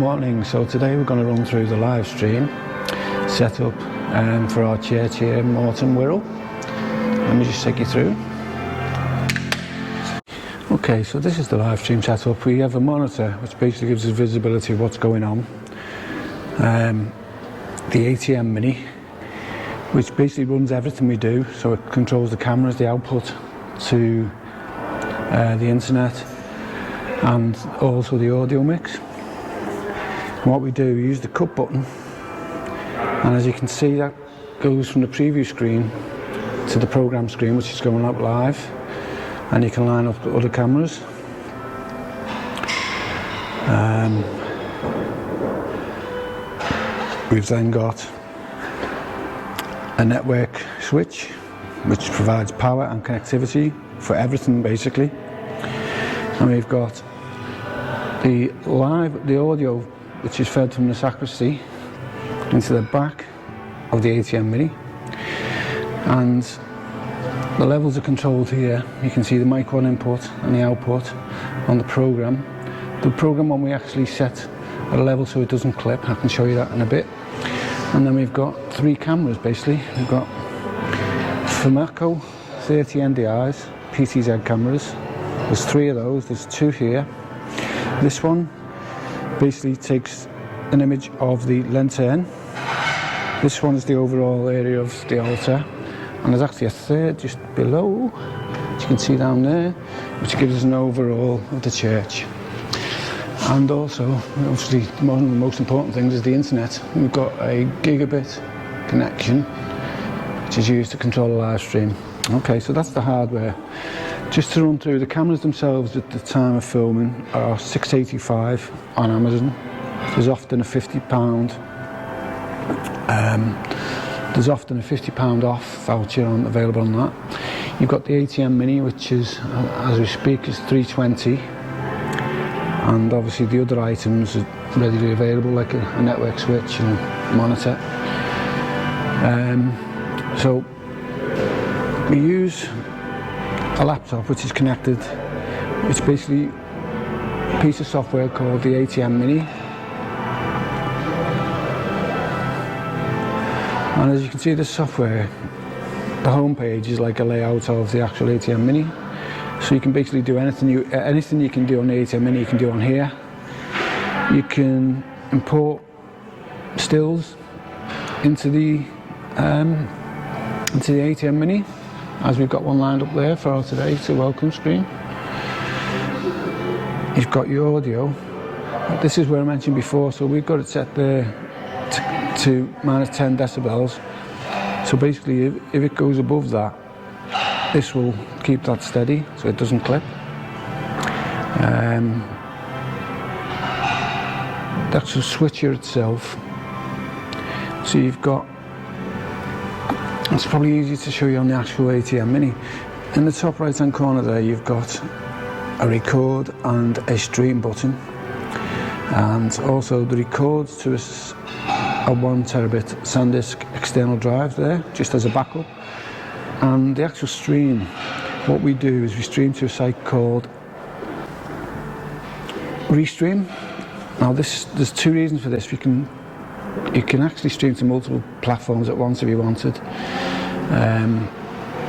morning. So today we're going to run through the live stream setup for our church here in Morton Wirral. Let me just take you through. Okay, so this is the live stream setup. We have a monitor which basically gives us visibility of what's going on. The ATM Mini, which basically runs everything we do, so it controls the cameras, the output to the internet, and also the audio mix. And what we do, we use the cut button, and as you can see, that goes from the preview screen to the program screen, which is going out live, and you can line up the other cameras. We've then got a network switch which provides power and connectivity for everything basically, and we've got the audio which is fed from the sacristy into the back of the ATM Mini, and the levels are controlled here. You can see the mic 1 input and the output on the program. The program one we actually set at a level so it doesn't clip. I can show you that in a bit. And then we've got 3 cameras basically. We've got Fumeco 30 NDIs, PTZ cameras. There's 3 of those, there's 2 here. This one basically takes an image of the lantern. This one is the overall area of the altar, and there's actually a third just below, as you can see down there, which gives us an overall of the church. And also, obviously, one of the most important things is the internet. We've got a gigabit connection, which is used to control the live stream. Okay, so that's the hardware. Just to run through, the cameras themselves at the time of filming are $6.85 on Amazon. There's often a £50 off voucher available on that. You've got the ATM Mini, which is, as we speak, is $3.20. And obviously the other items are readily available, like a network switch and monitor. So we use a laptop which is connected. It's basically a piece of software called the ATM Mini. And as you can see, this software, the home page is like a layout of the actual ATM Mini. So you can basically do anything you can do on the ATM Mini, you can do on here. You can import stills into the ATM Mini, as we've got one lined up there for today. It's a welcome screen. You've got your audio. This is where I mentioned before, so we've got it set there to -10 decibels. So basically, if it goes above that, this will keep that steady so it doesn't clip. The actual switcher itself, so you've got, it's probably easy to show you on the actual ATM Mini. In the top right hand corner there, you've got a record and a stream button, and also the records to a 1 terabit SanDisk external drive there, just as a backup. And the actual stream, what we do is we stream to a site called Restream. Now there's 2 reasons for this. You can actually stream to multiple platforms at once if you wanted,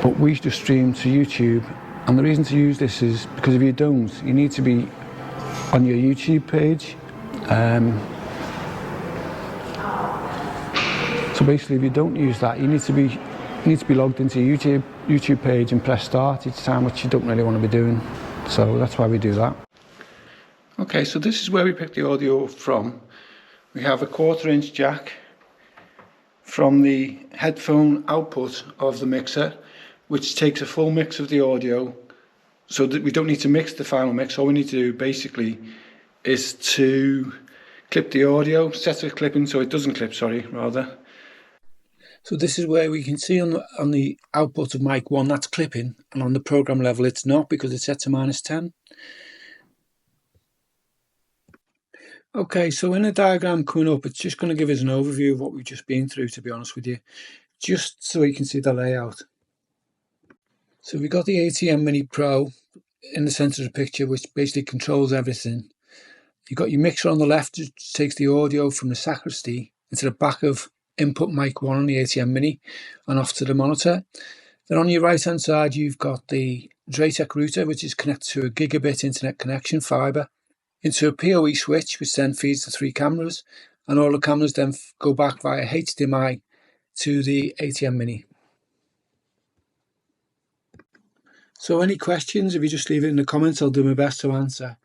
but we just stream to YouTube. And the reason to use this is because if you don't, you need to be on your YouTube page. So basically, if you don't use that, you need to be logged into your YouTube page and press start each time, which you don't really want to be doing. So that's why we do that. Okay, so this is where we pick the audio from. We have a 1/4 inch jack from the headphone output of the mixer, which takes a full mix of the audio, so that we don't need to mix the final mix. All we need to do basically is to clip the audio, set the clipping so it doesn't clip, rather. So this is where we can see on the output of mic 1 that's clipping, and on the program level it's not because it's set to -10. Okay, so in the diagram coming up, it's just going to give us an overview of what we've just been through, to be honest with you, just so you can see the layout. So we've got the ATM Mini Pro in the centre of the picture, which basically controls everything. You've got your mixer on the left, which takes the audio from the sacristy into the back of input mic 1 on the ATM Mini and off to the monitor. Then on your right hand side, you've got the Draytech router, which is connected to a gigabit internet connection fibre into a PoE switch, which then feeds the 3 cameras, and all the cameras then go back via HDMI to the ATM Mini. So any questions, if you just leave it in the comments, I'll do my best to answer.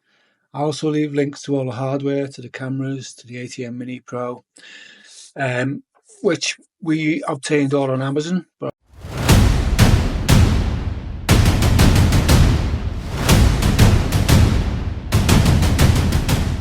I'll also leave links to all the hardware, to the cameras, to the ATM Mini Pro, which we obtained all on Amazon. But